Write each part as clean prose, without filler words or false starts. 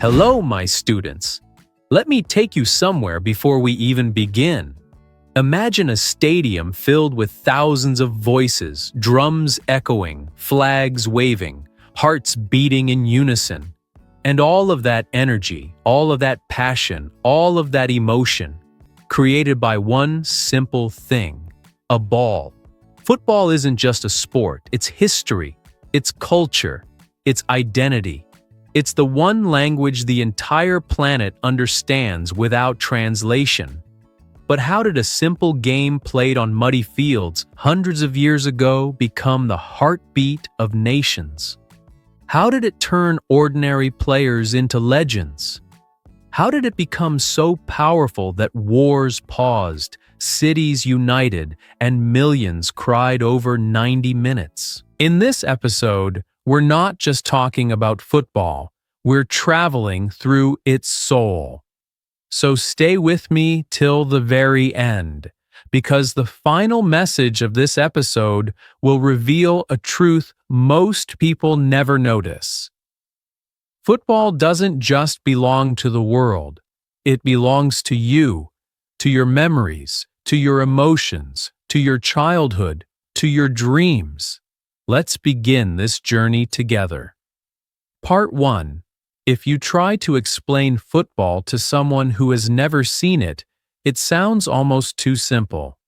Hello, my students. Let me take you somewhere before we even begin. Imagine a stadium filled with thousands of voices, drums echoing, flags waving, hearts beating in unison. And all of that energy, all of that passion, all of that emotion, created by one simple thing: a ball. Football isn't just a sport, it's history, it's culture, it's identity. It's the one language the entire planet understands without translation. But how did a simple game played on muddy fields hundreds of years ago become the heartbeat of nations? How did it turn ordinary players into legends? How did it become so powerful that wars paused, cities united, and millions cried over 90 minutes? In this episode, we're not just talking about football, we're traveling through its soul. So stay with me till the very end, because the final message of this episode will reveal a truth most people never notice. Football doesn't just belong to the world, it belongs to you, to your memories, to your emotions, to your childhood, to your dreams. Let's begin this journey together. Part 1. If you try to explain football to someone who has never seen it, it sounds almost too simple.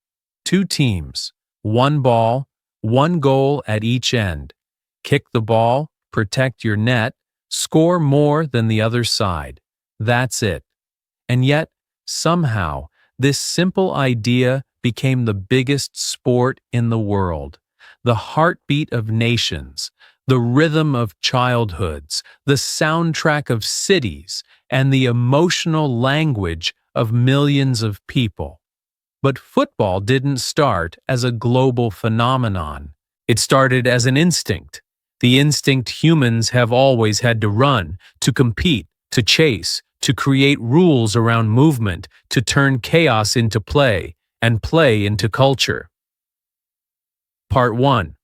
Two teams, one ball, one goal at each end. Kick the ball, protect your net, score more than the other side. That's it. And yet, somehow, this simple idea became the biggest sport in the world. The heartbeat of nations, the rhythm of childhoods, the soundtrack of cities, and the emotional language of millions of people. But football didn't start as a global phenomenon. It started as an instinct. The instinct humans have always had to run, to compete, to chase, to create rules around movement, to turn chaos into play, and play into culture. Part 1.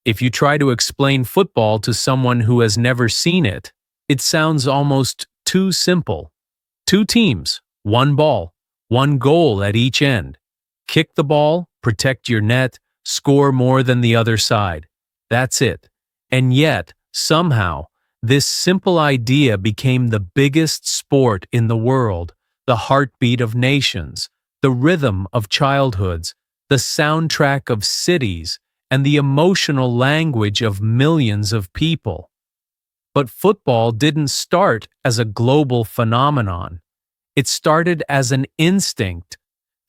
If you try to explain football to someone who has never seen it, it sounds almost too simple. Two teams, one ball, one goal at each end. Kick the ball, protect your net, score more than the other side. That's it. And yet, somehow, this simple idea became the biggest sport in the world, the heartbeat of nations, the rhythm of childhoods, the soundtrack of cities, and the emotional language of millions of people. But football didn't start as a global phenomenon. It started as an instinct.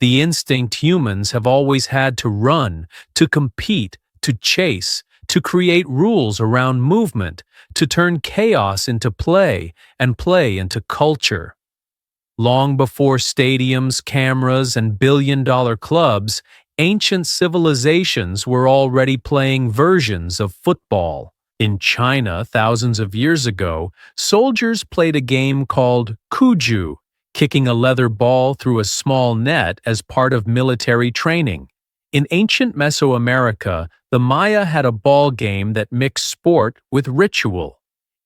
The instinct humans have always had to run, to compete, to chase, to create rules around movement, to turn chaos into play and play into culture. Long before stadiums, cameras, and billion-dollar clubs, ancient civilizations were already playing versions of football. In China, thousands of years ago, soldiers played a game called kuju, kicking a leather ball through a small net as part of military training. In ancient Mesoamerica, the Maya had a ball game that mixed sport with ritual.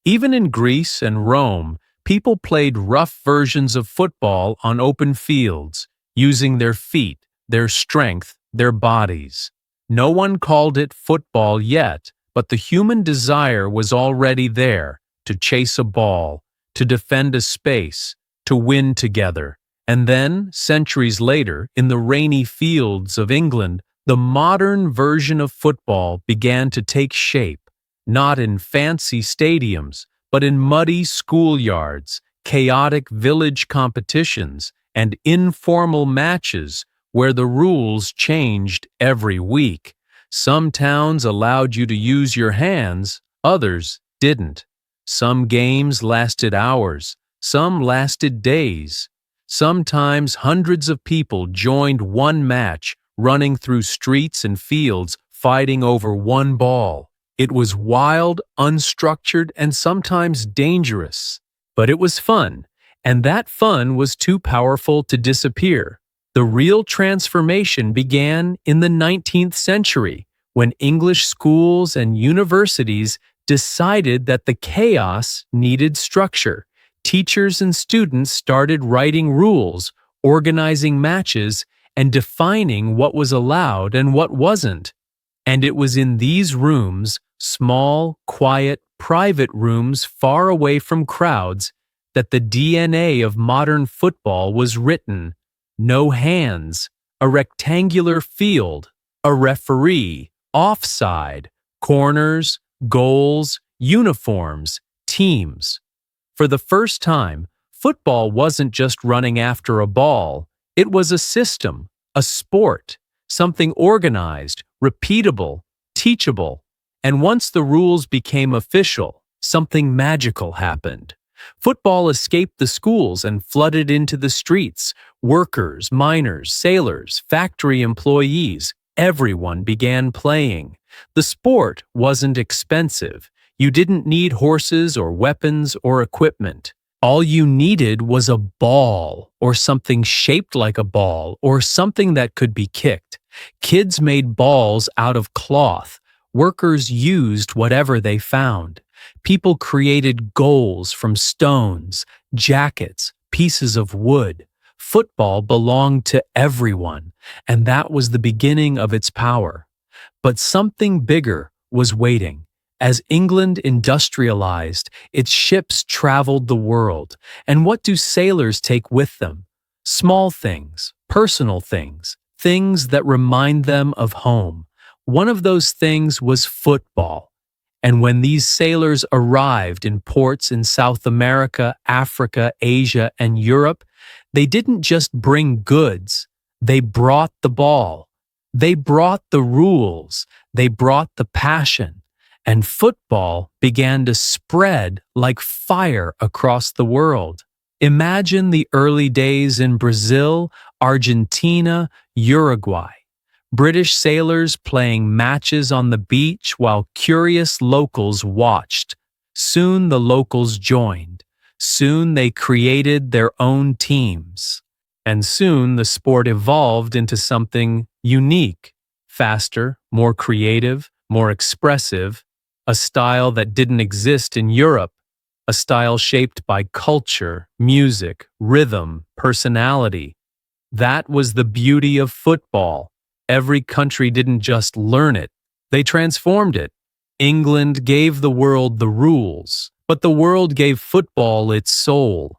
Even in Greece and Rome, people played rough versions of football on open fields, using their feet, their strength, their bodies. No one called it football yet, but the human desire was already there, to chase a ball, to defend a space, to win together. And then, centuries later, in the rainy fields of England, the modern version of football began to take shape, not in fancy stadiums, but in muddy schoolyards, chaotic village competitions, and informal matches where the rules changed every week. Some towns allowed you to use your hands, others didn't. Some games lasted hours, some lasted days. Sometimes hundreds of people joined one match, running through streets and fields, fighting over one ball. It was wild, unstructured, and sometimes dangerous. But it was fun, and that fun was too powerful to disappear. The real transformation began in the 19th century, when English schools and universities decided that the chaos needed structure. teachers and students started writing rules, organizing matches, and defining what was allowed and what wasn't. And it was in these rooms, small, quiet, private rooms far away from crowds, that the DNA of modern football was written. No hands, a rectangular field, a referee, offside, corners, goals, uniforms, teams. For the first time, football wasn't just running after a ball. It was a system, a sport, something organized, repeatable, teachable. And once the rules became official, something magical happened. Football escaped the schools and flooded into the streets. Workers, miners, sailors, factory employees, everyone began playing. The sport wasn't expensive. You didn't need horses or weapons or equipment. All you needed was a ball, or something shaped like a ball, or something that could be kicked. Kids made balls out of cloth. Workers used whatever they found. People created goals from stones, jackets, pieces of wood. Football belonged to everyone, and that was the beginning of its power. But something bigger was waiting. As England industrialized, its ships traveled the world. And what do sailors take with them? Small things, personal things, things that remind them of home. One of those things was football. And when these sailors arrived in ports in South America, Africa, Asia, and Europe, they didn't just bring goods. They brought the ball. They brought the rules. They brought the passion. And football began to spread like fire across the world. Imagine the early days in Brazil, Argentina, Uruguay. British sailors playing matches on the beach while curious locals watched. Soon the locals joined. Soon they created their own teams. And soon the sport evolved into something unique, faster, more creative, more expressive, a style that didn't exist in Europe, a style shaped by culture, music, rhythm, personality. That was the beauty of football. Every country didn't just learn it, they transformed it. England gave the world the rules, but the world gave football its soul.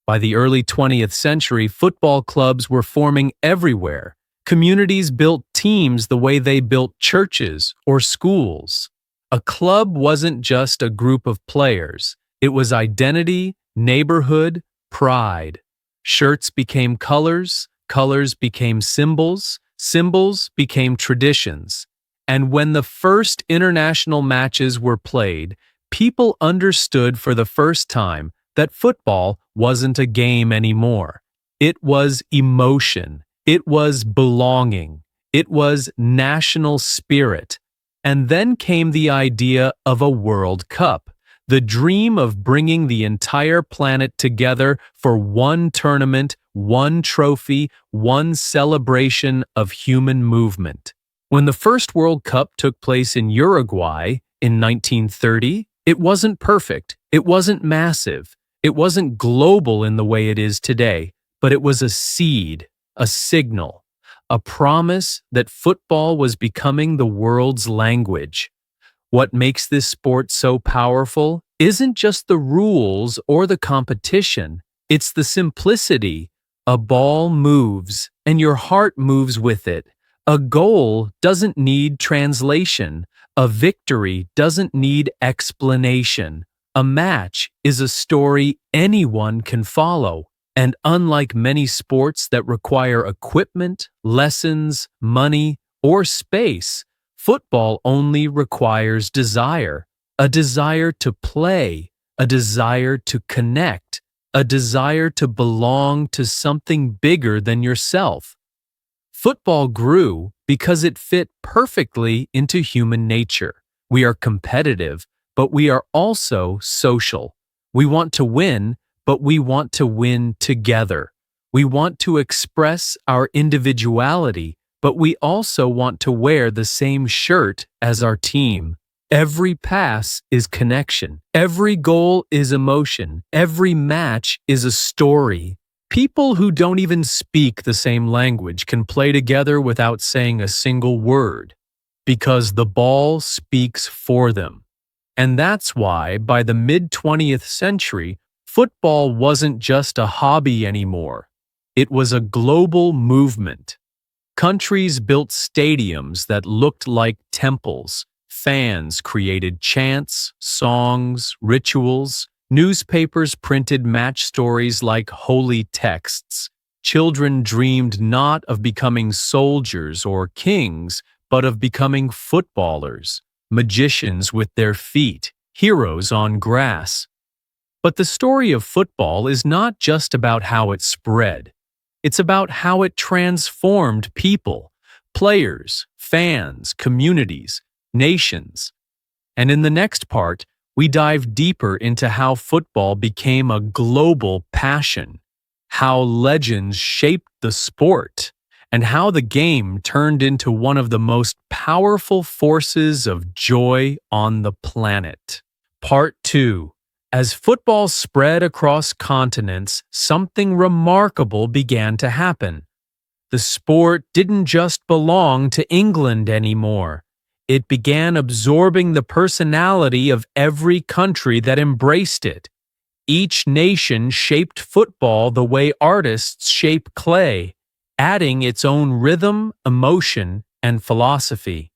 By the early 20th century, football clubs were forming everywhere. Communities built teams the way they built churches or schools. A club wasn't just a group of players. It was identity, neighborhood, pride. Shirts became colors, colors became symbols, symbols became traditions. And when the first international matches were played, people understood for the first time that football wasn't a game anymore. It was emotion. It was belonging. It was national spirit. And then came the idea of a World Cup, the dream of bringing the entire planet together for one tournament, one trophy, one celebration of human movement. When the first World Cup took place in Uruguay in 1930, it wasn't perfect, it wasn't massive, it wasn't global in the way it is today, but it was a seed, a signal. A promise that football was becoming the world's language. What makes this sport so powerful isn't just the rules or the competition, it's the simplicity. A ball moves, and your heart moves with it. A goal doesn't need translation. A victory doesn't need explanation. A match is a story anyone can follow. And unlike many sports that require equipment, lessons, money, or space, football only requires desire. A desire to play, a desire to connect, a desire to belong to something bigger than yourself. Football grew because it fit perfectly into human nature. We are competitive, but we are also social. We want to win, but we want to win together. We want to express our individuality, but we also want to wear the same shirt as our team. Every pass is connection. Every goal is emotion. Every match is a story. People who don't even speak the same language can play together without saying a single word, because the ball speaks for them. And that's why, by the mid-20th century, football wasn't just a hobby anymore. It was a global movement. Countries built stadiums that looked like temples. Fans created chants, songs, rituals. Newspapers printed match stories like holy texts. Children dreamed not of becoming soldiers or kings, but of becoming footballers, magicians with their feet, heroes on grass. But the story of football is not just about how it spread. It's about how it transformed people, players, fans, communities, nations. And in the next part, we dive deeper into how football became a global passion, how legends shaped the sport, and how the game turned into one of the most powerful forces of joy on the planet. Part 2. As football spread across continents, something remarkable began to happen. The sport didn't just belong to England anymore. It began absorbing the personality of every country that embraced it. Each nation shaped football the way artists shape clay, adding its own rhythm, emotion, and philosophy.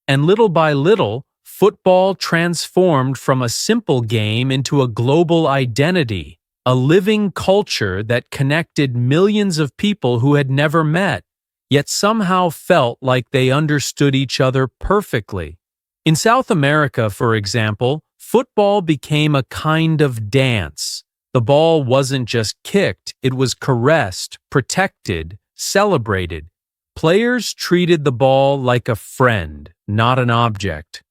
And little by little, football transformed from a simple game into a global identity, a living culture that connected millions of people who had never met, yet somehow felt like they understood each other perfectly. In South America, for example, football became a kind of dance. The ball wasn't just kicked, it was caressed, protected, celebrated. Players treated the ball like a friend, not an object.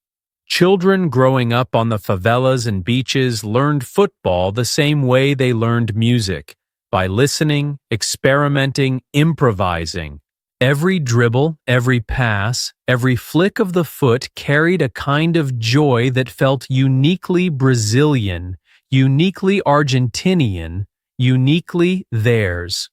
Children growing up on the favelas and beaches learned football the same way they learned music, by listening, experimenting, improvising. Every dribble, every pass, every flick of the foot carried a kind of joy that felt uniquely Brazilian, uniquely Argentinian, uniquely theirs.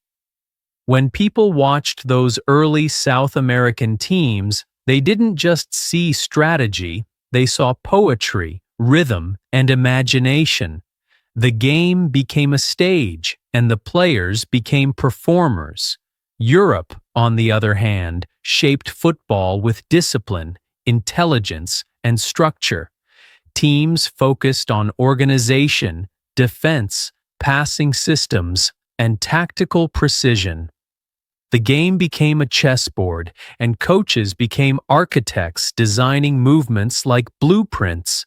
When people watched those early South American teams, they didn't just see strategy, they saw poetry, rhythm, and imagination. The game became a stage, and the players became performers. Europe, on the other hand, shaped football with discipline, intelligence, and structure. Teams focused on organization, defense, passing systems, and tactical precision. The game became a chessboard, and coaches became architects designing movements like blueprints.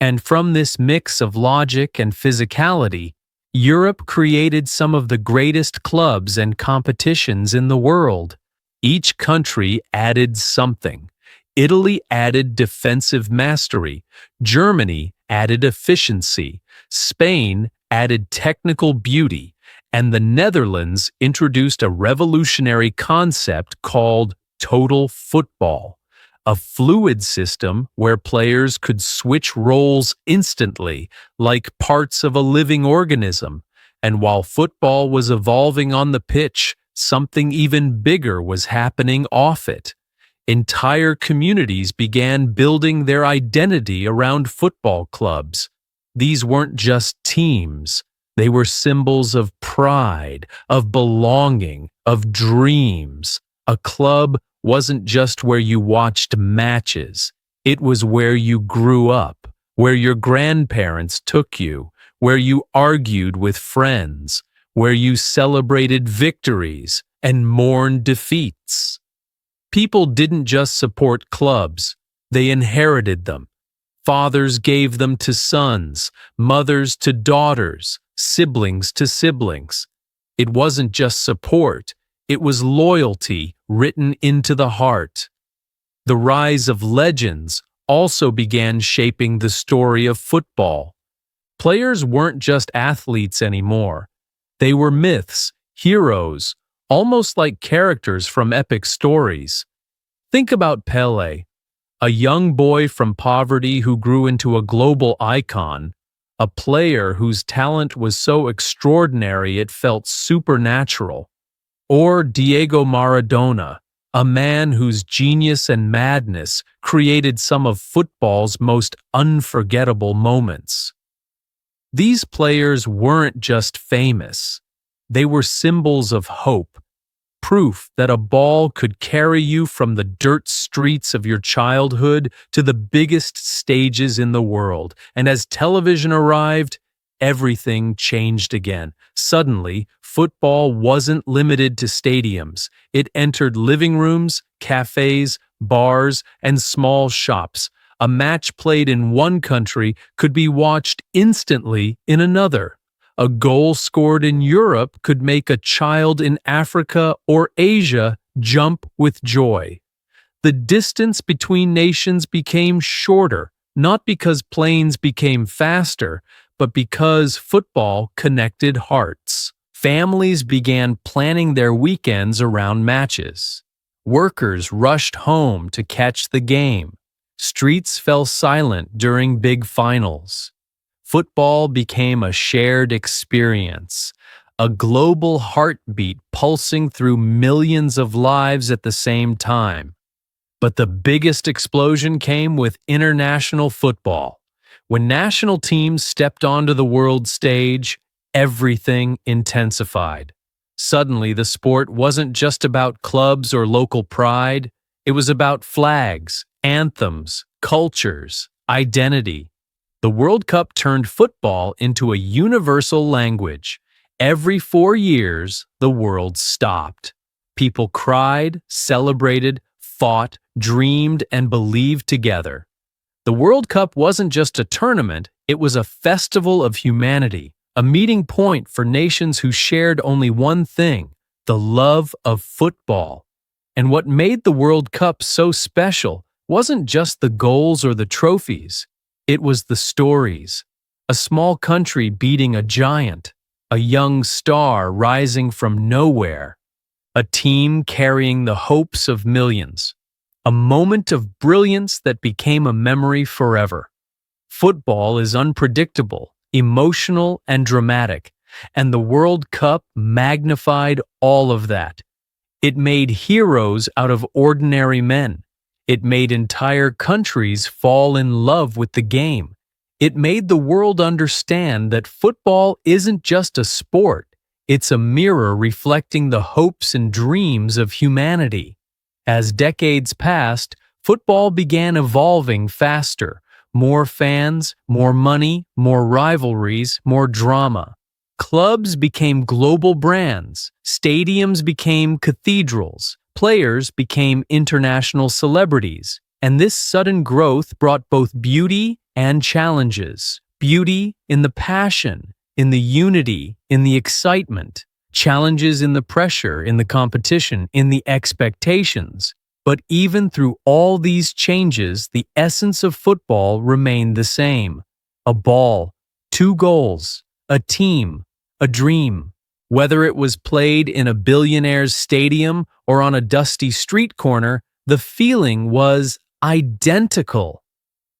And from this mix of logic and physicality, Europe created some of the greatest clubs and competitions in the world. Each country added something. Italy added defensive mastery. Germany added efficiency. Spain added technical beauty. And the Netherlands introduced a revolutionary concept called total football, a fluid system where players could switch roles instantly, like parts of a living organism. And while football was evolving on the pitch, something even bigger was happening off it. Entire communities began building their identity around football clubs. These weren't just teams. They were symbols of pride, of belonging, of dreams. A club wasn't just where you watched matches. It was where you grew up, where your grandparents took you, where you argued with friends, where you celebrated victories and mourned defeats. People didn't just support clubs, they inherited them. Fathers gave them to sons, mothers to daughters, siblings to siblings. It wasn't just support, it was loyalty written into the heart. The rise of legends also began shaping the story of football. Players weren't just athletes anymore. They were myths, heroes, almost like characters from epic stories. Think about Pelé, A young boy from poverty who grew into a global icon, a player whose talent was so extraordinary it felt supernatural. Or Diego Maradona, a man whose genius and madness created some of football's most unforgettable moments. These players weren't just famous. They were symbols of hope, proof that a ball could carry you from the dirt streets of your childhood to the biggest stages in the world. And as television arrived, everything changed again. Suddenly, football wasn't limited to stadiums. It entered living rooms, cafes, bars, and small shops. A match played in one country could be watched instantly in another. A goal scored in Europe could make a child in Africa or Asia jump with joy. The distance between nations became shorter, not because planes became faster, but because football connected hearts. Families began planning their weekends around matches. Workers rushed home to catch the game. Streets fell silent during big finals. Football became a shared experience, a global heartbeat pulsing through millions of lives at the same time. But the biggest explosion came with international football. When national teams stepped onto the world stage, everything intensified. Suddenly, the sport wasn't just about clubs or local pride. It was about flags, anthems, cultures, identity. The World Cup turned football into a universal language. Every 4 years, the world stopped. People cried, celebrated, fought, dreamed, and believed together. The World Cup wasn't just a tournament, it was a festival of humanity, a meeting point for nations who shared only one thing: the love of football. And what made the World Cup so special wasn't just the goals or the trophies. It was the stories. A small country beating a giant, a young star rising from nowhere, a team carrying the hopes of millions, a moment of brilliance that became a memory forever. Football is unpredictable, emotional, and dramatic, and the World Cup magnified all of that. It made heroes out of ordinary men. It made entire countries fall in love with the game. It made the world understand that football isn't just a sport, it's a mirror reflecting the hopes and dreams of humanity. As decades passed, football began evolving faster. More fans, more money, more rivalries, more drama. Clubs became global brands, stadiums became cathedrals, players became international celebrities, and this sudden growth brought both beauty and challenges. Beauty in the passion, in the unity, in the excitement. Challenges in the pressure, in the competition, in the expectations. But even through all these changes, the essence of football remained the same. A ball, 2 goals, a team, a dream. Whether it was played in a billionaire's stadium or on a dusty street corner, the feeling was identical.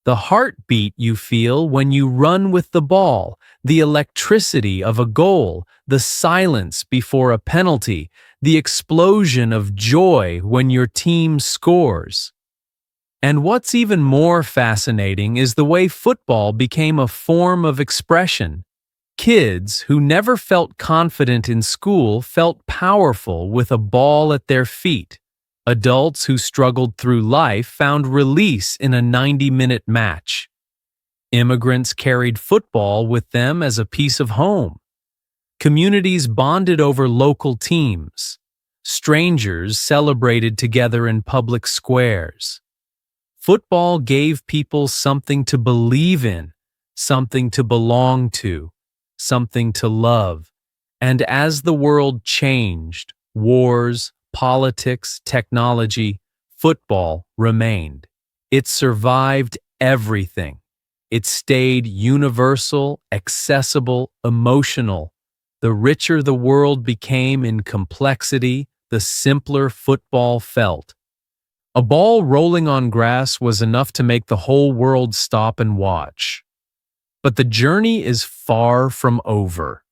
The heartbeat you feel when you run with the ball, the electricity of a goal, the silence before a penalty, the explosion of joy when your team scores. And what's even more fascinating is the way football became a form of expression. Kids who never felt confident in school felt powerful with a ball at their feet. Adults who struggled through life found release in a 90-minute match. Immigrants carried football with them as a piece of home. Communities bonded over local teams. Strangers celebrated together in public squares. Football gave people something to believe in, something to belong to, something to love. And as the world changed, wars, politics, technology, football remained. It survived everything. It stayed universal, accessible, emotional. The richer the world became in complexity, the simpler football felt. A ball rolling on grass was enough to make the whole world stop and watch. But the journey is far from over.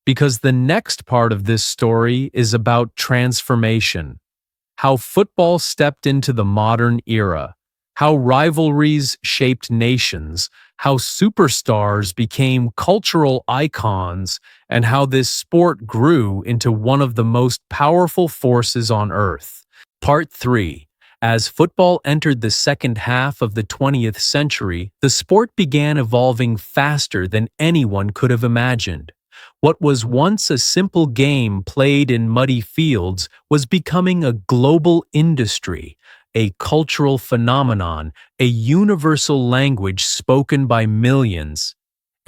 Because the next part of this story is about transformation. How football stepped into the modern era. How rivalries shaped nations. How superstars became cultural icons. And how this sport grew into one of the most powerful forces on earth. Part 3. As football entered the second half of the 20th century, the sport began evolving faster than anyone could have imagined. What was once a simple game played in muddy fields was becoming a global industry, a cultural phenomenon, a universal language spoken by millions.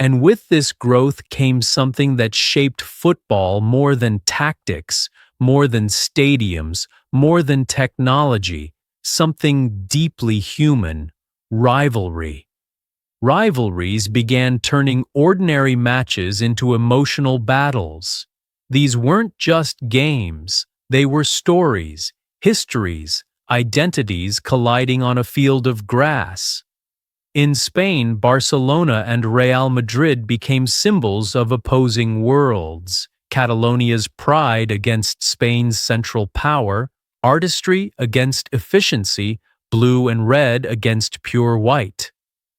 And with this growth came something that shaped football more than tactics, more than stadiums, more than technology. Something deeply human: rivalry. Rivalries began turning ordinary matches into emotional battles. These weren't just games, they were stories, histories, identities colliding on a field of grass. In Spain, Barcelona and Real Madrid became symbols of opposing worlds: Catalonia's pride against Spain's central power, artistry against efficiency, blue and red against pure white.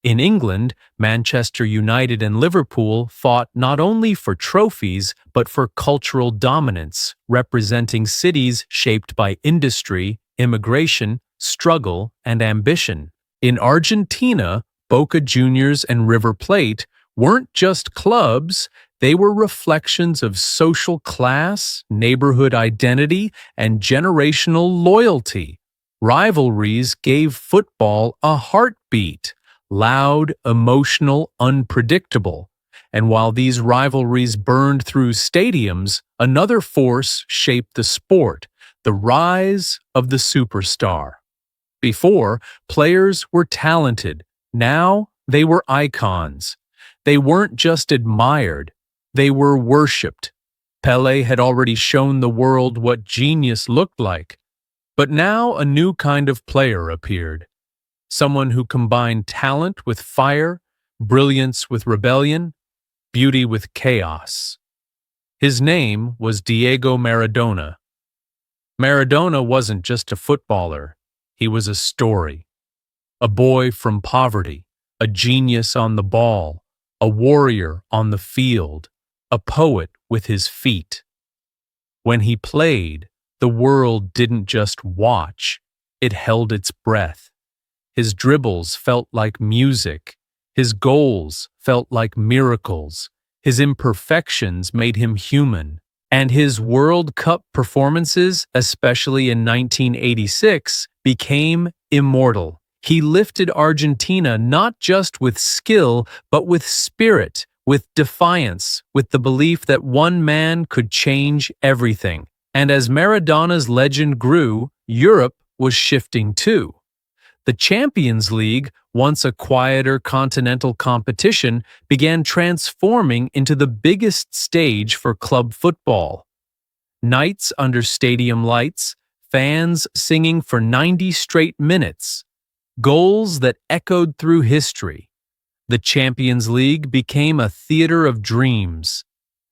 In England, Manchester United and Liverpool fought not only for trophies but for cultural dominance, representing cities shaped by industry, immigration, struggle, and ambition. In Argentina, Boca Juniors and River Plate weren't just clubs, they were reflections of social class, neighborhood identity, and generational loyalty. Rivalries gave football a heartbeat: loud, emotional, unpredictable. And while these rivalries burned through stadiums, another force shaped the sport: the rise of the superstar. Before, players were talented. Now, they were icons. They weren't just admired, they were worshipped. Pelé had already shown the world what genius looked like. But now a new kind of player appeared. Someone who combined talent with fire, brilliance with rebellion, beauty with chaos. His name was Diego Maradona. Maradona wasn't just a footballer, he was a story. A boy from poverty, a genius on the ball, a warrior on the field, a poet with his feet. When he played, the world didn't just watch, it held its breath. His dribbles felt like music, his goals felt like miracles, his imperfections made him human, and his World Cup performances, especially in 1986, became immortal. He lifted Argentina not just with skill, but with spirit, with defiance, with the belief that one man could change everything. And as Maradona's legend grew, Europe was shifting too. The Champions League, once a quieter continental competition, began transforming into the biggest stage for club football. Nights under stadium lights, fans singing for 90 straight minutes, goals that echoed through history. The Champions League became a theater of dreams.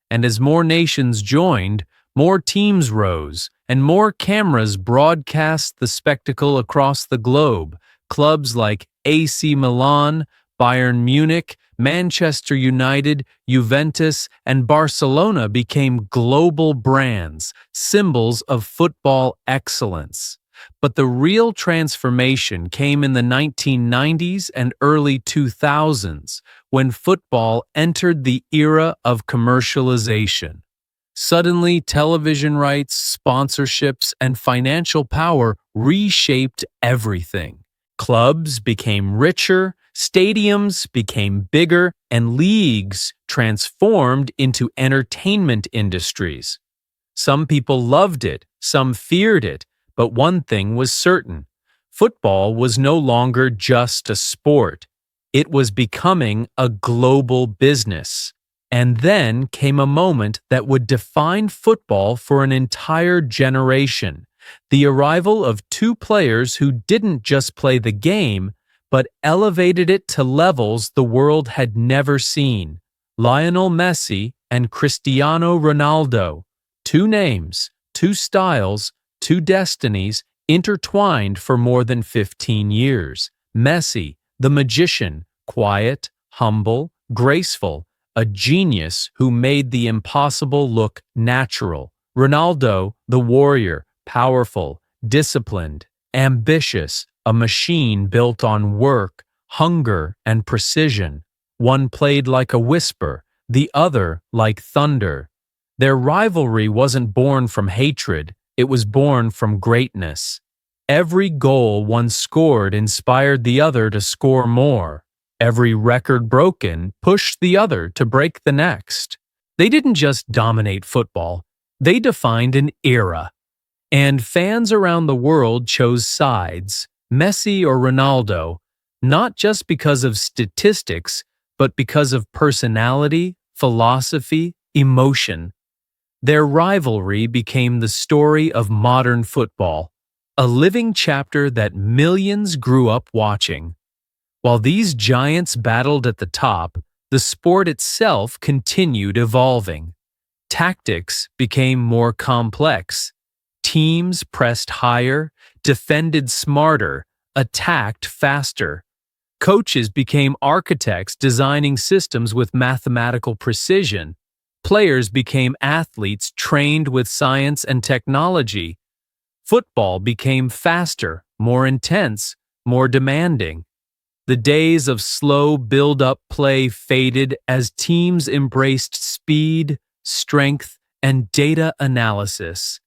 And as more nations joined, more teams rose, and more cameras broadcast the spectacle across the globe. Clubs like AC Milan, Bayern Munich, Manchester United, Juventus, and Barcelona became global brands, symbols of football excellence. But the real transformation came in the 1990s and early 2000s, when football entered the era of commercialization. Suddenly, television rights, sponsorships, and financial power reshaped everything. Clubs became richer, stadiums became bigger, and leagues transformed into entertainment industries. Some people loved it, some feared it, but one thing was certain: football was no longer just a sport. It was becoming a global business. And then came a moment that would define football for an entire generation. the arrival of two players who didn't just play the game, but elevated it to levels the world had never seen. Lionel Messi and Cristiano Ronaldo. Two names, two styles, two destinies intertwined for more than 15 years. Messi, the magician, quiet, humble, graceful, a genius who made the impossible look natural. Ronaldo, the warrior, powerful, disciplined, ambitious, a machine built on work, hunger, and precision. One played like a whisper, the other like thunder. Their rivalry wasn't born from hatred, it was born from greatness. Every goal one scored inspired the other to score more. Every record broken pushed the other to break the next. They didn't just dominate football, they defined an era. And fans around the world chose sides, Messi or Ronaldo, not just because of statistics, but because of personality, philosophy, emotion. Their rivalry became the story of modern football, a living chapter that millions grew up watching. While these giants battled at the top, the sport itself continued evolving. Tactics became more complex. Teams pressed higher, defended smarter, attacked faster. Coaches became architects designing systems with mathematical precision. Players became athletes trained with science and technology. Football became faster, more intense, more demanding. The days of slow build-up play faded as teams embraced speed, strength, and data analysis.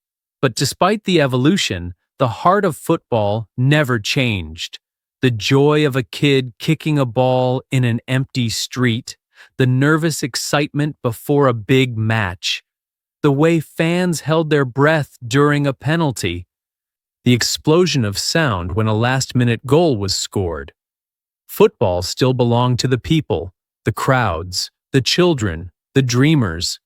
But despite the evolution, the heart of football never changed. The joy of a kid kicking a ball in an empty street, the nervous excitement before a big match, the way fans held their breath during a penalty, the explosion of sound when a last-minute goal was scored. Football still belonged to the people, the crowds, the children, the dreamers.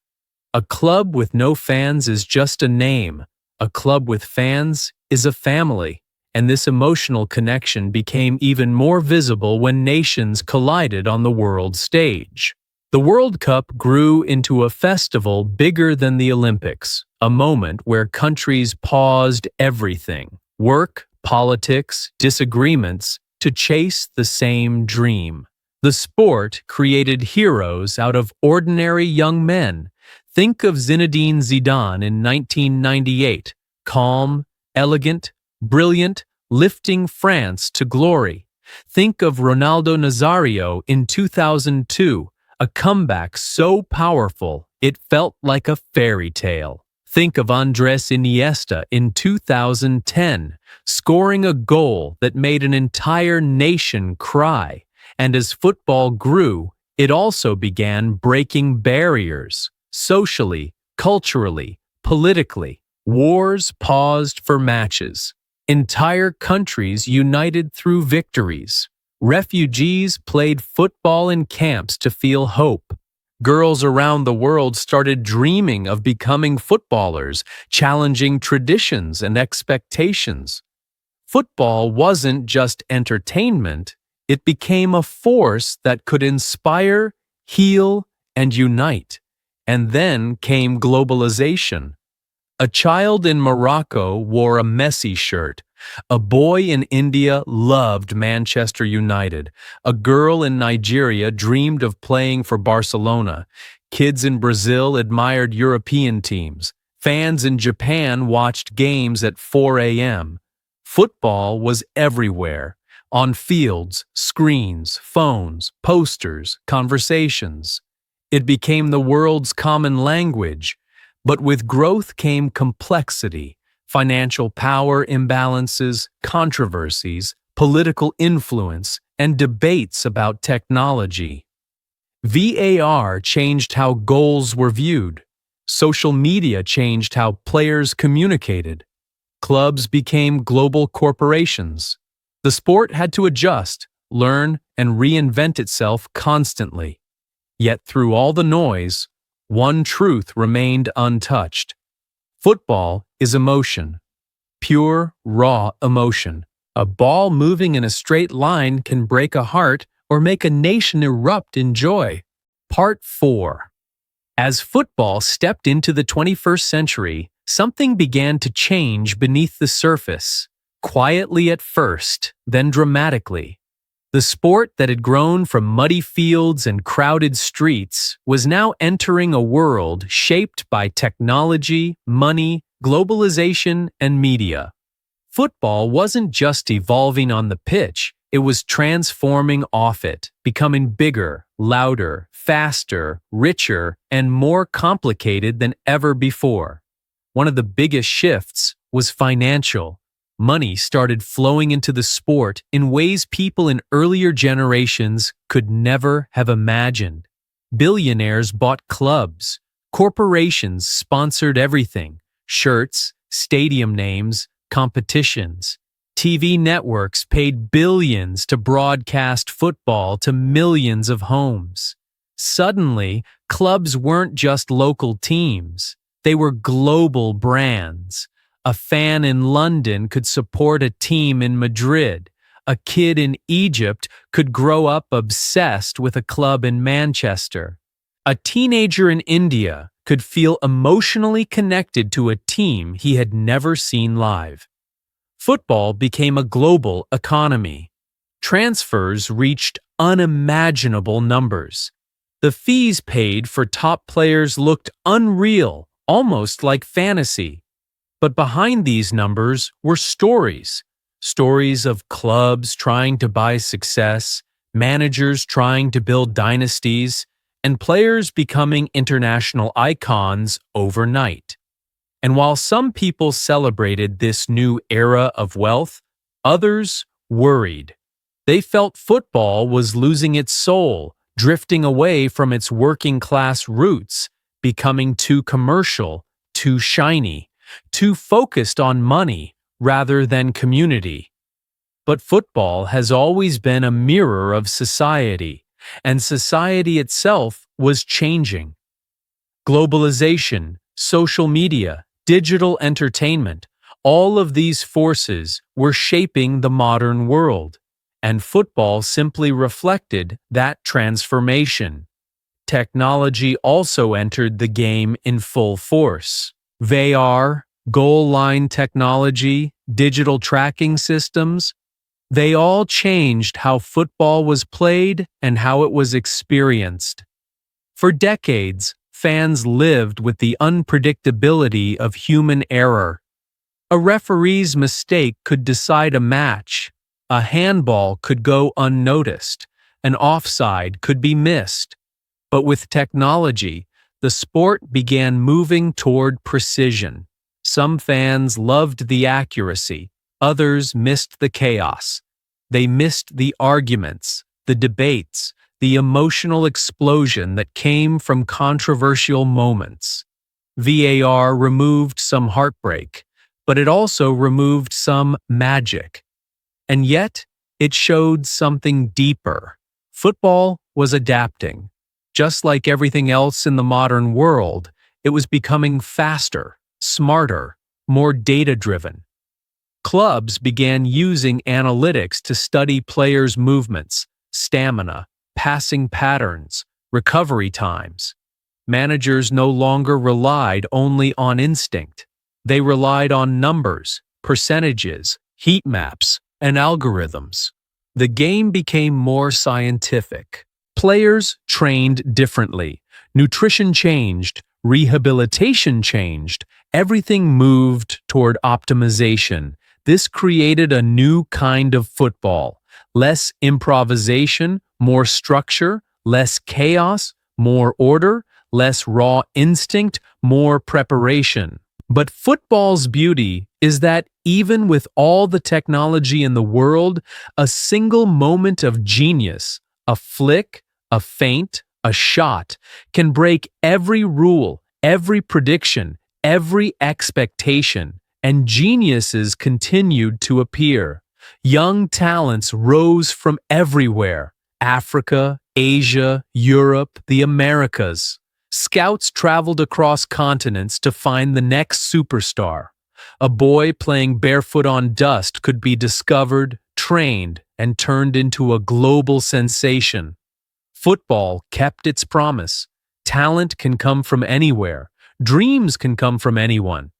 A club with no fans is just a name. A club with fans is a family. And this emotional connection became even more visible when nations collided on the world stage. The World Cup grew into a festival bigger than the Olympics, a moment where countries paused everything, work, politics, disagreements, to chase the same dream. The sport created heroes out of ordinary young men. Think of Zinedine Zidane in 1998, calm, elegant, brilliant, lifting France to glory. Think of Ronaldo Nazario in 2002, a comeback so powerful it felt like a fairy tale. Think of Andres Iniesta in 2010, scoring a goal that made an entire nation cry. And as football grew, it also began breaking barriers, socially, culturally, politically. Wars paused for matches. Entire countries united through victories. Refugees played football in camps to feel hope. Girls around the world started dreaming of becoming footballers, challenging traditions and expectations. Football wasn't just entertainment, it became a force that could inspire, heal, and unite. And then came globalization. A child in Morocco wore a Messi shirt. A boy in India loved Manchester United. A girl in Nigeria dreamed of playing for Barcelona. Kids in Brazil admired European teams. Fans in Japan watched games at 4 a.m. Football was everywhere. On fields, screens, phones, posters, conversations. It became the world's common language. But with growth came complexity, financial power imbalances, controversies, political influence, and debates about technology. VAR changed how goals were viewed. Social media changed how players communicated. Clubs became global corporations. The sport had to adjust, learn, and reinvent itself constantly. Yet through all the noise, one truth remained untouched. Football is emotion. pure, raw emotion. A ball moving in a straight line can break a heart or make a nation erupt in joy. Part 4. As football stepped into the 21st century, something began to change beneath the surface, quietly at first, then dramatically. The sport that had grown from muddy fields and crowded streets was now entering a world shaped by technology, money, globalization, and media. Football wasn't just evolving on the pitch, it was transforming off it, becoming bigger, louder, faster, richer, and more complicated than ever before. One of the biggest shifts was financial. Money started flowing into the sport in ways people in earlier generations could never have imagined. Billionaires bought clubs. Corporations sponsored everything: shirts, stadium names, competitions. TV networks paid billions to broadcast football to millions of homes. Suddenly, clubs weren't just local teams. They were global brands. A fan in London could support a team in Madrid. A kid in Egypt could grow up obsessed with a club in Manchester. A teenager in India could feel emotionally connected to a team he had never seen live. Football became a global economy. Transfers reached unimaginable numbers. The fees paid for top players looked unreal, almost like fantasy. But behind these numbers were stories. Stories of clubs trying to buy success, managers trying to build dynasties, and players becoming international icons overnight. And while some people celebrated this new era of wealth, others worried. They felt football was losing its soul, drifting away from its working-class roots, becoming too commercial, too shiny, too focused on money rather than community. But football has always been a mirror of society, and society itself was changing. Globalization, social media, digital entertainment, all of these forces were shaping the modern world, and football simply reflected that transformation. Technology also entered the game in full force. VAR, goal line technology, digital tracking systems, they all changed how football was played and how it was experienced. For decades, fans lived with the unpredictability of human error. A referee's mistake could decide a match. A handball could go unnoticed. An offside could be missed. But with technology, the sport began moving toward precision. Some fans loved the accuracy. Others missed the chaos. They missed the arguments, the debates, the emotional explosion that came from controversial moments. VAR removed some heartbreak, but it also removed some magic. And yet, it showed something deeper. Football was adapting. Just like everything else in the modern world, it was becoming faster, smarter, more data-driven. Clubs began using analytics to study players' movements, stamina, passing patterns, recovery times. Managers no longer relied only on instinct. They relied on numbers, percentages, heat maps, and algorithms. The game became more scientific. Players trained differently. Nutrition changed. Rehabilitation changed. Everything moved toward optimization. This created a new kind of football. Less improvisation, more structure, less chaos, more order, less raw instinct, more preparation. But football's beauty is that even with all the technology in the world, a single moment of genius, a flick, a feint, a shot, can break every rule, every prediction, every expectation, and geniuses continued to appear. Young talents rose from everywhere: Africa, Asia, Europe, the Americas. Scouts traveled across continents to find the next superstar. A boy playing barefoot on dust could be discovered, trained, and turned into a global sensation. Football kept its promise. Talent can come from anywhere. Dreams can come from anyone.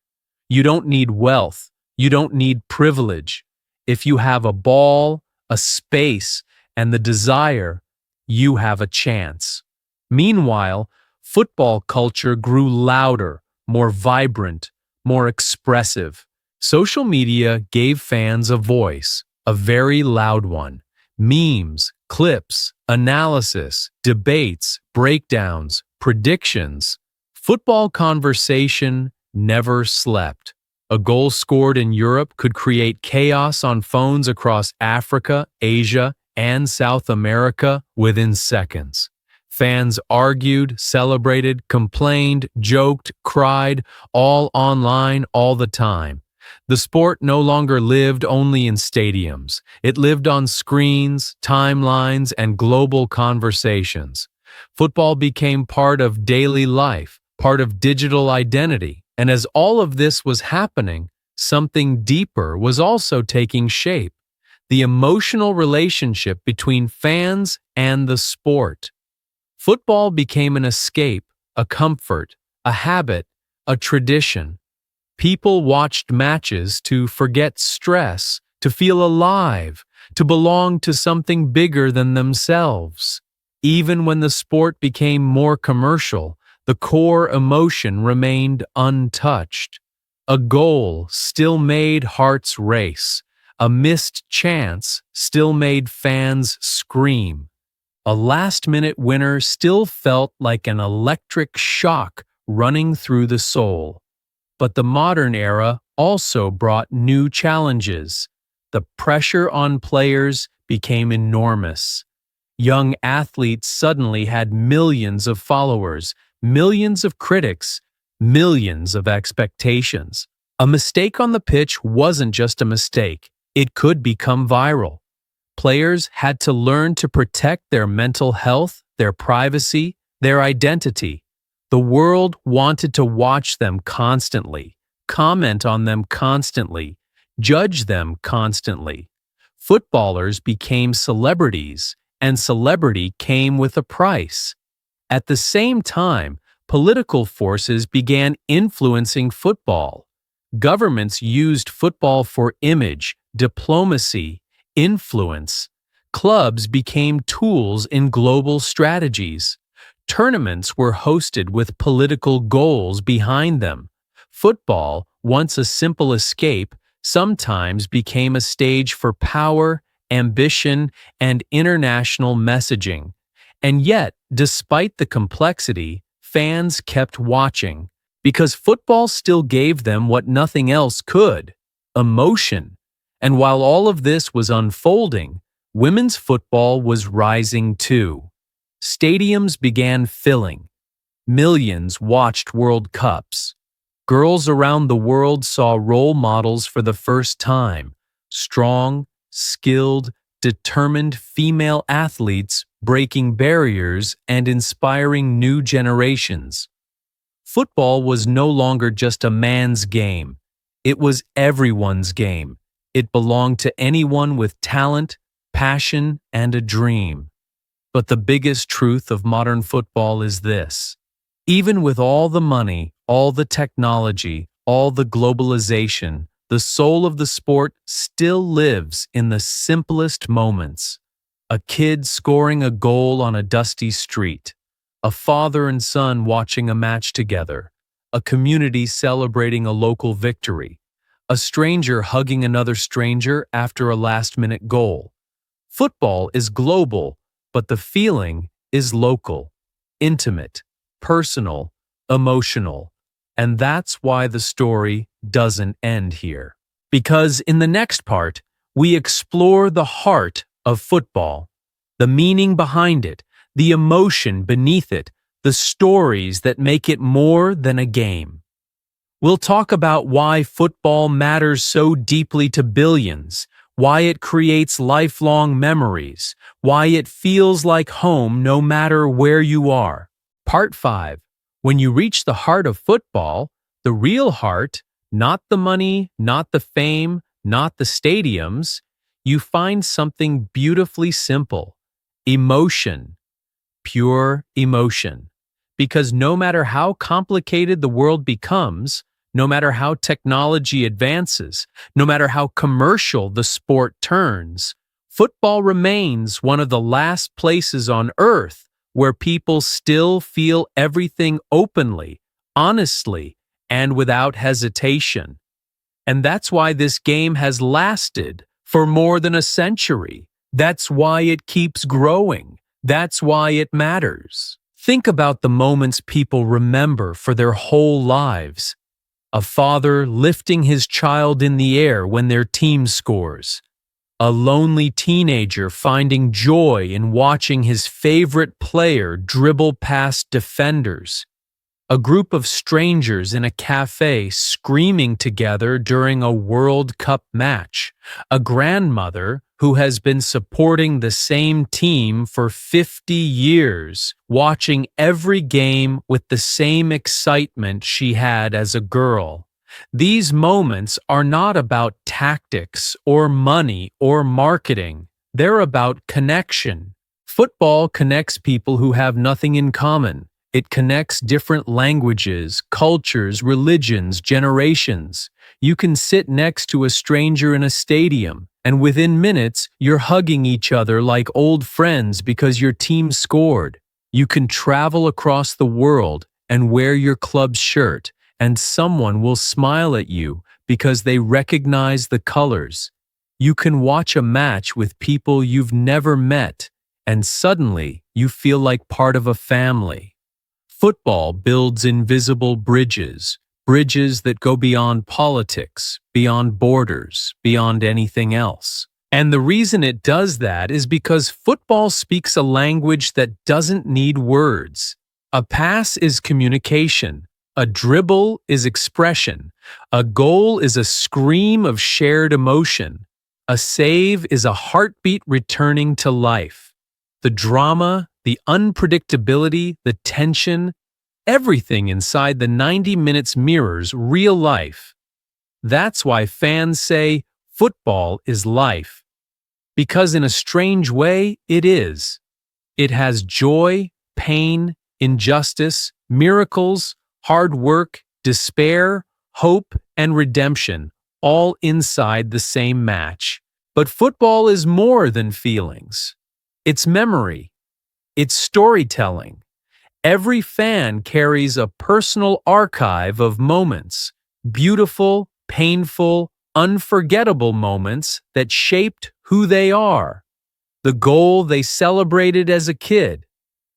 You don't need wealth. You don't need privilege. If you have a ball, a space, and the desire, you have a chance. Meanwhile, football culture grew louder, more vibrant, more expressive. Social media gave fans a voice, a very loud one. Memes, clips, analysis, debates, breakdowns, predictions. Football conversation never slept. A goal scored in Europe could create chaos on phones across Africa, Asia, and South America within seconds. Fans argued, celebrated, complained, joked, cried, all online all the time. The sport no longer lived only in stadiums. It lived on screens, timelines, and global conversations. Football became part of daily life, part of digital identity. And as all of this was happening, something deeper was also taking shape: the emotional relationship between fans and the sport. Football became an escape, a comfort, a habit, a tradition. People watched matches to forget stress, to feel alive, to belong to something bigger than themselves. Even when the sport became more commercial, the core emotion remained untouched. A goal still made hearts race. A missed chance still made fans scream. A last-minute winner still felt like an electric shock running through the soul. But the modern era also brought new challenges. The pressure on players became enormous. Young athletes suddenly had millions of followers, millions of critics, millions of expectations. A mistake on the pitch wasn't just a mistake. It could become viral. Players had to learn to protect their mental health, their privacy, their identity. The world wanted to watch them constantly, comment on them constantly, judge them constantly. Footballers became celebrities, and celebrity came with a price. At the same time, political forces began influencing football. Governments used football for image, diplomacy, influence. Clubs became tools in global strategies. Tournaments were hosted with political goals behind them. Football, once a simple escape, sometimes became a stage for power, ambition, and international messaging. And yet, despite the complexity, fans kept watching, because football still gave them what nothing else could: emotion. And while all of this was unfolding, women's football was rising too. Stadiums began filling. Millions watched World Cups. Girls around the world saw role models for the first time: strong, skilled, determined female athletes breaking barriers and inspiring new generations. Football was no longer just a man's game. It was everyone's game. It belonged to anyone with talent, passion, and a dream. But the biggest truth of modern football is this: even with all the money, all the technology, all the globalization, the soul of the sport still lives in the simplest moments. A kid scoring a goal on a dusty street, a father and son watching a match together, a community celebrating a local victory, a stranger hugging another stranger after a last-minute goal. Football is global, but the feeling is local, intimate, personal, emotional. And that's why the story doesn't end here. Because in the next part, we explore the heart of football, the meaning behind it, the emotion beneath it, the stories that make it more than a game. We'll talk about why football matters so deeply to billions, why it creates lifelong memories, why it feels like home no matter where you are. Part 5. When you reach the heart of football, the real heart, Not the money, not the fame, not the stadiums. You find something beautifully simple. Emotion. Pure emotion. Because no matter how complicated the world becomes, no matter how technology advances, no matter how commercial the sport turns, football remains one of the last places on earth where people still feel everything openly, honestly, and without hesitation. And that's why this game has lasted for more than a century. That's why it keeps growing. That's why it matters. Think about the moments people remember for their whole lives. A father lifting his child in the air when their team scores. A lonely teenager finding joy in watching his favorite player dribble past defenders. A group of strangers in a cafe screaming together during a World Cup match. A grandmother who has been supporting the same team for 50 years, watching every game with the same excitement she had as a girl. These moments are not about tactics or money or marketing. They're about connection. Football connects people who have nothing in common. It connects different languages, cultures, religions, generations. You can sit next to a stranger in a stadium, and within minutes, you're hugging each other like old friends because your team scored. You can travel across the world and wear your club's shirt, and someone will smile at you because they recognize the colors. You can watch a match with people you've never met, and suddenly you feel like part of a family. Football builds invisible bridges, bridges that go beyond politics, beyond borders, beyond anything else. And the reason it does that is because football speaks a language that doesn't need words. A pass is communication. A dribble is expression. A goal is a scream of shared emotion. A save is a heartbeat returning to life. The drama, the unpredictability, the tension, everything inside the 90 minutes mirrors real life. That's why fans say football is life. Because in a strange way, it is. It has joy, pain, injustice, miracles, hard work, despair, hope, and redemption, all inside the same match. But football is more than feelings. It's memory. It's storytelling. Every fan carries a personal archive of moments, beautiful, painful, unforgettable moments that shaped who they are. The goal they celebrated as a kid,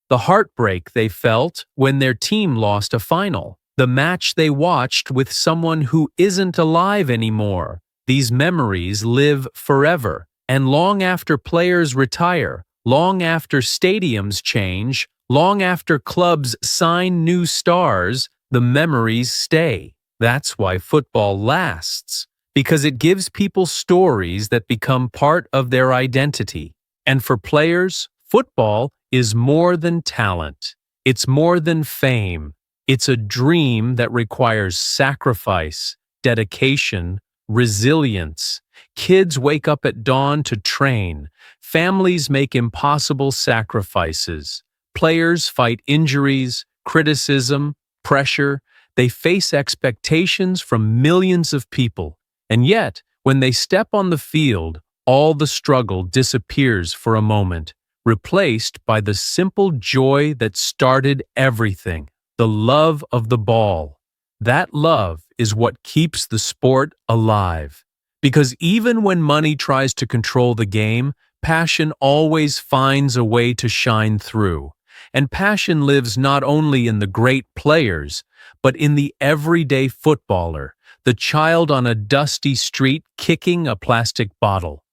the heartbreak they felt when their team lost a final, the match they watched with someone who isn't alive anymore. These memories live forever, and long after players retire, long after stadiums change, long after clubs sign new stars, the memories stay. That's why football lasts, because it gives people stories that become part of their identity. And for players, football is more than talent. It's more than fame. It's a dream that requires sacrifice, dedication, resilience. Kids wake up at dawn to train. Families make impossible sacrifices. Players fight injuries, criticism, pressure. They face expectations from millions of people. And yet, when they step on the field, all the struggle disappears for a moment, replaced by the simple joy that started everything, the love of the ball. That love is what keeps the sport alive. Because even when money tries to control the game, passion always finds a way to shine through. And passion lives not only in the great players, but in the everyday footballer, the child on a dusty street kicking a plastic bottle,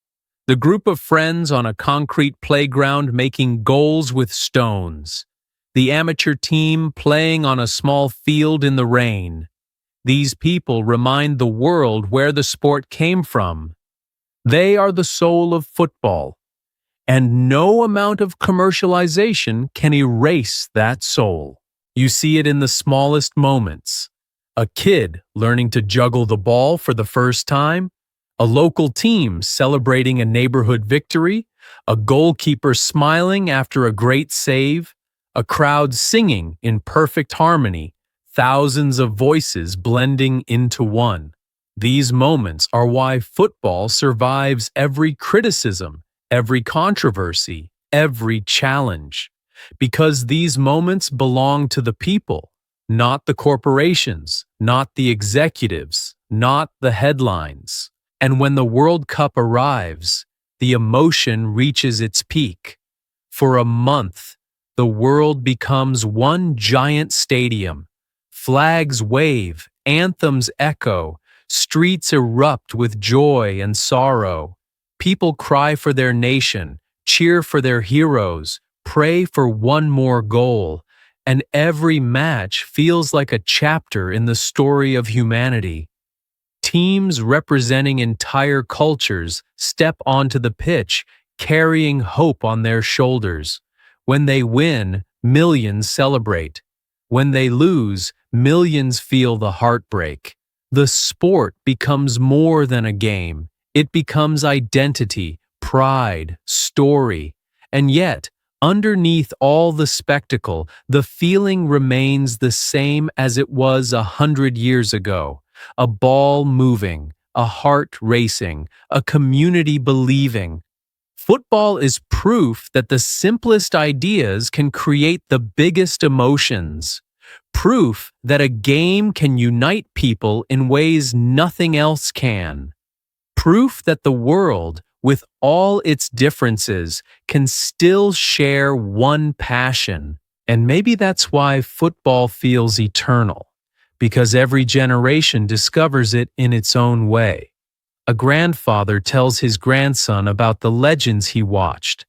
the group of friends on a concrete playground making goals with stones, the amateur team playing on a small field in the rain. These people remind the world where the sport came from. They are the soul of football, and no amount of commercialization can erase that soul. You see it in the smallest moments. A kid learning to juggle the ball for the first time, a local team celebrating a neighborhood victory, a goalkeeper smiling after a great save, a crowd singing in perfect harmony, thousands of voices blending into one. These moments are why football survives every criticism, every controversy, every challenge. Because these moments belong to the people, not the corporations, not the executives, not the headlines. And when the World Cup arrives, the emotion reaches its peak. For a month, the world becomes one giant stadium. Flags wave, anthems echo, streets erupt with joy and sorrow. People cry for their nation, cheer for their heroes, pray for one more goal, and every match feels like a chapter in the story of humanity. Teams representing entire cultures step onto the pitch, carrying hope on their shoulders. When they win, millions celebrate. When they lose, millions feel the heartbreak. The sport becomes more than a game. It becomes identity, pride, story. And yet, underneath all the spectacle, the feeling remains the same as it was 100 years ago. A ball moving, a heart racing, a community believing. Football is proof that the simplest ideas can create the biggest emotions. Proof that a game can unite people in ways nothing else can. Proof that the world, with all its differences, can still share one passion. And maybe that's why football feels eternal. Because every generation discovers it in its own way. A grandfather tells his grandson about the legends he watched.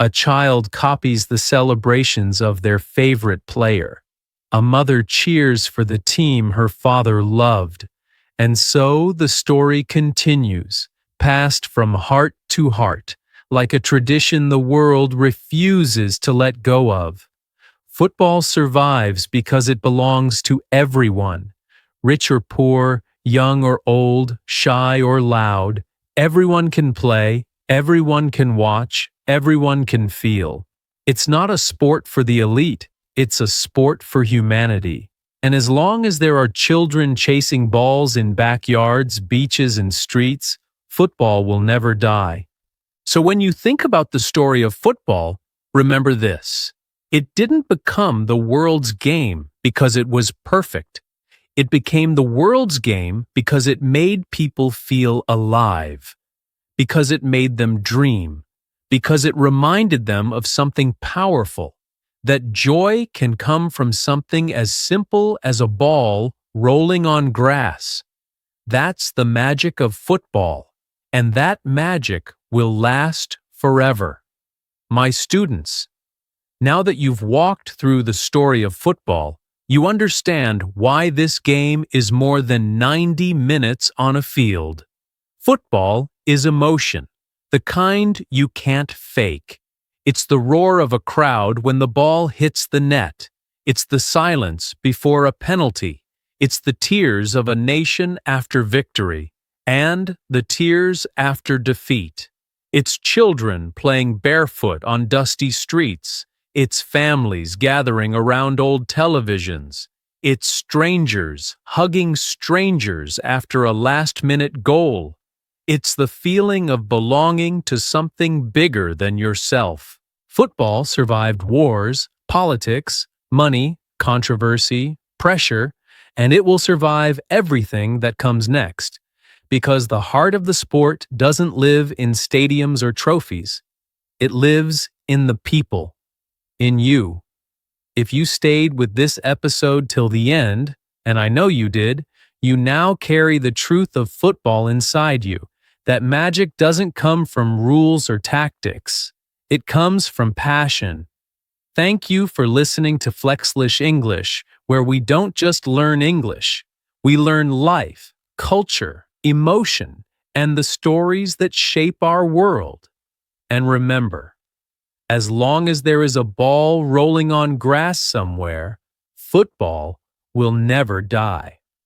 A child copies the celebrations of their favorite player. A mother cheers for the team her father loved. And so the story continues, passed from heart to heart, like a tradition the world refuses to let go of. Football survives because it belongs to everyone. Rich or poor, young or old, shy or loud, everyone can play, everyone can watch, everyone can feel. It's not a sport for the elite, it's a sport for humanity. And as long as there are children chasing balls in backyards, beaches, and streets, football will never die. So when you think about the story of football, remember this. It didn't become the world's game because it was perfect. It became the world's game because it made people feel alive, because it made them dream, because it reminded them of something powerful, that joy can come from something as simple as a ball rolling on grass. That's the magic of football, and that magic will last forever. My students, now that you've walked through the story of football, you understand why this game is more than 90 minutes on a field. Football is emotion, the kind you can't fake. It's the roar of a crowd when the ball hits the net. It's the silence before a penalty. It's the tears of a nation after victory, and the tears after defeat. It's children playing barefoot on dusty streets. It's families gathering around old televisions. It's strangers hugging strangers after a last-minute goal. It's the feeling of belonging to something bigger than yourself. Football survived wars, politics, money, controversy, pressure, and it will survive everything that comes next. Because the heart of the sport doesn't live in stadiums or trophies. It lives in the people. In you. If you stayed with this episode till the end, and I know you did, you now carry the truth of football inside you. That magic doesn't come from rules or tactics. It comes from passion. Thank you for listening to Flexlish English, where we don't just learn English. We learn life, culture, emotion, and the stories that shape our world. And remember, as long as there is a ball rolling on grass somewhere, football will never die.